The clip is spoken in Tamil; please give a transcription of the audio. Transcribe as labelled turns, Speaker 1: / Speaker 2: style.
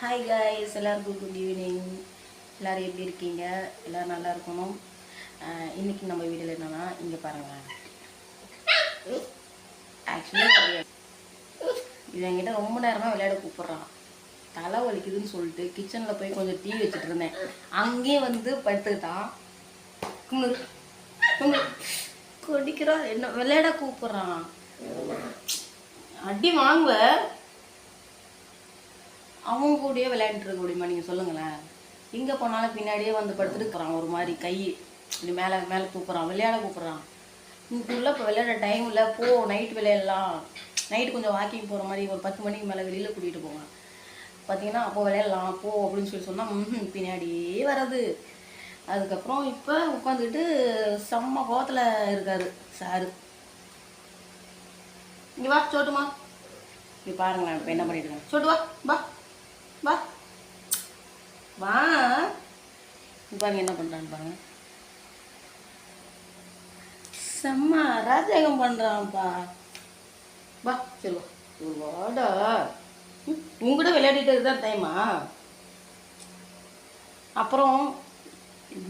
Speaker 1: ஹாய் காய்ஸ், எல்லாருக்கும் குட் ஈவினிங். எல்லோரும் எப்படி இருக்கீங்க? எல்லோரும் நல்லா இருக்கணும். இன்றைக்கி நம்ம வீடியோவில் என்னென்னா, இங்கே பாருங்கள். ஆக்சுவலி இது என்கிட்ட ரொம்ப நேரமாக விளையாட கூப்பிட்றான். தலை வலிக்குதுன்னு சொல்லிட்டு கிச்சனில் போய் கொஞ்சம் டீ வச்சுட்டு இருந்தேன். அங்கேயே வந்து படுத்துக்கிட்டான். கொடிக்கிறான், என்ன விளையாட கூப்பிட்றான். அடி வாங்குவ. அவங்க கூடயே விளையாண்டுருக்க முடியுமா நீங்கள் சொல்லுங்களேன். எங்கே போனாலும் பின்னாடியே வந்து படுத்துட்டு இருக்கிறான். ஒரு மாதிரி கை இப்படி மேலே மேலே தூக்குறான், விளையாட கூப்பிட்றான். இதுக்குள்ளே இப்போ விளையாட டைம் இல்லை, போ நைட் விளையாடலாம். நைட்டு கொஞ்சம் வாக்கிங் போகிற மாதிரி ஒரு 10 மணிக்கு மேலே வெளியில் கூட்டிகிட்டு போவேன். பார்த்தீங்கன்னா அப்போ விளையாடலாம் போ அப்படின்னு சொன்னால் பின்னாடியே வர்றது. அதுக்கப்புறம் இப்போ உட்காந்துக்கிட்டு செம்ம கோவத்தில் இருக்காரு சாரு. இங்கே வா சோட்டுமா, இங்கே பாருங்களேன் இப்போ என்ன பண்ணிட்டு இருக்கேன். சோட்டு வா வா வா வா. பாருங்க என்ன பண்ணுறான்னு பாருங்க. செம்ம ராஜகம் பண்ணுறான்ப்பா. வா சரி வாடா. உங்கள்கிட்ட விளையாடிட்டு தான் டைமா. அப்புறம்